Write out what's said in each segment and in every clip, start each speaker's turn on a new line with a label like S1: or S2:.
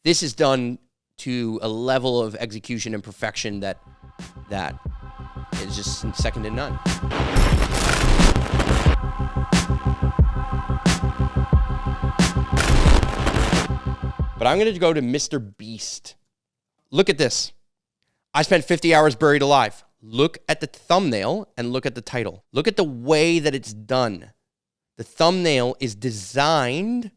S1: This is done to a level of execution and perfection that is just second to none. But I'm going to go to Mr. Beast. Look at this. I spent 50 hours buried alive. Look at the thumbnail and look at the title. Look at the way that it's done. The thumbnail is designed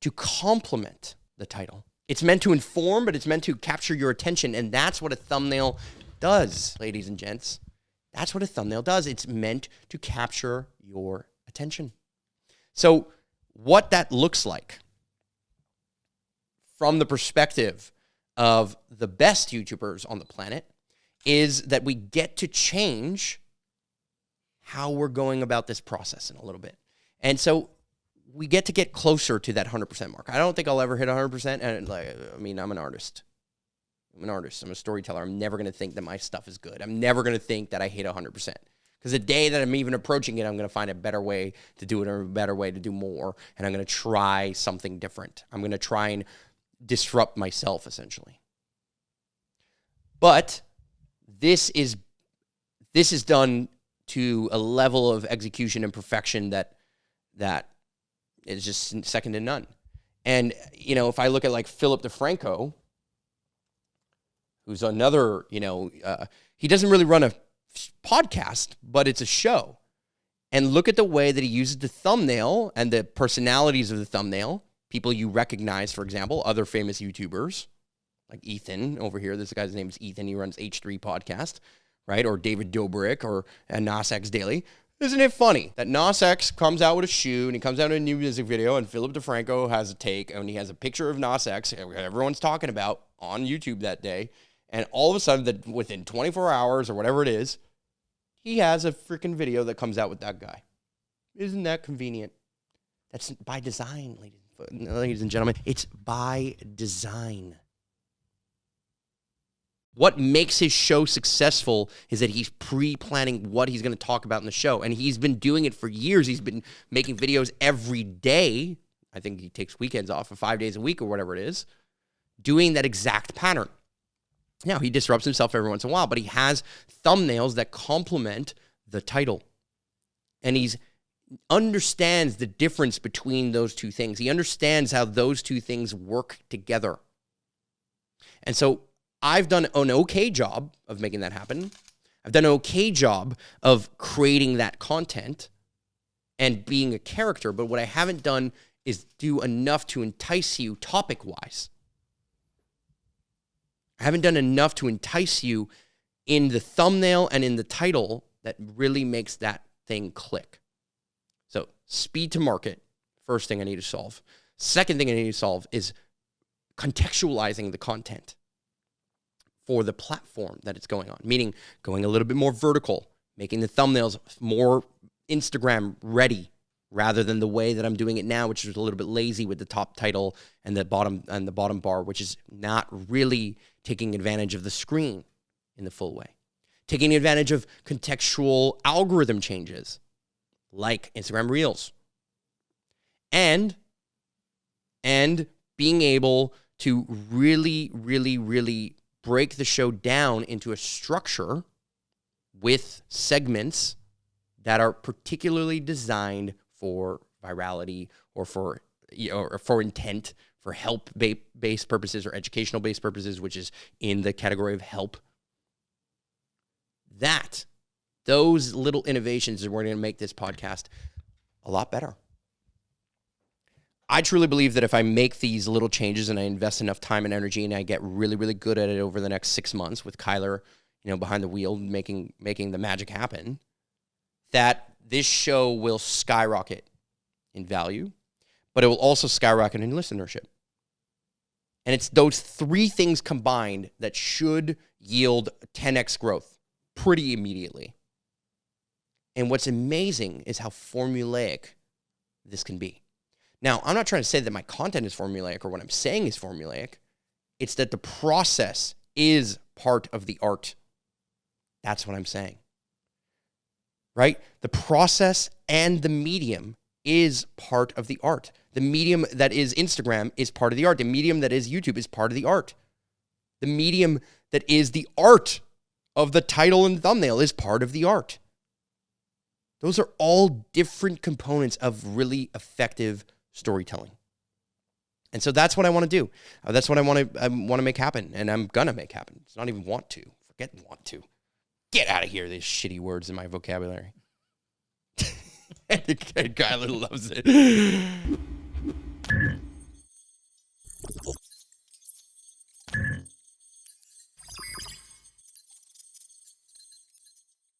S1: to complement the title. It's meant to inform, but it's meant to capture your attention. And that's what a thumbnail does, ladies and gents. That's what a thumbnail does. It's meant to capture your attention. So what that looks like from the perspective of the best YouTubers on the planet is that we get to change how we're going about this process in a little bit. And so we get to get closer to that 100% mark. I don't think I'll ever hit 100%. And I'm an artist. I'm a storyteller. I'm never going to think that my stuff is good. I'm never going to think that I hit 100%. Because the day that I'm even approaching it, I'm going to find a better way to do it or a better way to do more. And I'm going to try something different. I'm going to try and disrupt myself, essentially. But this is done to a level of execution and perfection that is just second to none. And, if I look at like Philip DeFranco, who's another, he doesn't really run a podcast, but it's a show. And look at the way that he uses the thumbnail and the personalities of the thumbnail. People you recognize, for example, other famous YouTubers, like Ethan over here. This guy's name is Ethan. He runs H3 Podcast, right? Or David Dobrik or Nas X Daily. Isn't it funny that Nas X comes out with a shoe and he comes out with a new music video and Philip DeFranco has a take and he has a picture of Nas X everyone's talking about on YouTube that day. And all of a sudden, within 24 hours or whatever it is, he has a freaking video that comes out with that guy. Isn't that convenient? That's by design, ladies and gentlemen. It's by design. What makes his show successful is that he's pre-planning what he's going to talk about in the show. And he's been doing it for years. He's been making videos every day. I think he takes weekends off for 5 days a week or whatever it is, doing that exact pattern. Now, he disrupts himself every once in a while, but he has thumbnails that complement the title. And he understands the difference between those two things. He understands how those two things work together. And so I've done an okay job of making that happen. I've done an okay job of creating that content and being a character, but what I haven't done is do enough to entice you topic-wise. I haven't done enough to entice you in the thumbnail and in the title that really makes that thing click. So speed to market, first thing I need to solve. Second thing I need to solve is contextualizing the content for the platform that it's going on, meaning going a little bit more vertical, making the thumbnails more Instagram ready rather than the way that I'm doing it now, which is a little bit lazy with the top title and the bottom bar, which is not really taking advantage of the screen in the full way. Taking advantage of contextual algorithm changes like Instagram Reels. And being able to really, really, really break the show down into a structure with segments that are particularly designed for virality or for intent, for help-based purposes or educational-based purposes, which is in the category of help. Those little innovations are going to make this podcast a lot better. I truly believe that if I make these little changes and I invest enough time and energy and I get really, really good at it over the next 6 months with Kyler, behind the wheel, making the magic happen, that this show will skyrocket in value, but it will also skyrocket in listenership. And it's those three things combined that should yield 10x growth pretty immediately. And what's amazing is how formulaic this can be. Now, I'm not trying to say that my content is formulaic or what I'm saying is formulaic. It's that the process is part of the art. That's what I'm saying. Right? The process and the medium is part of the art. The medium that is Instagram is part of the art. The medium that is YouTube is part of the art. The medium that is the art of the title and thumbnail is part of the art. Those are all different components of really effective storytelling. And so that's what I want to do. That's what I want to make happen, and I'm going to make happen. It's not even want to. Forget want to. Get out of here, these shitty words in my vocabulary. And Kyler loves it.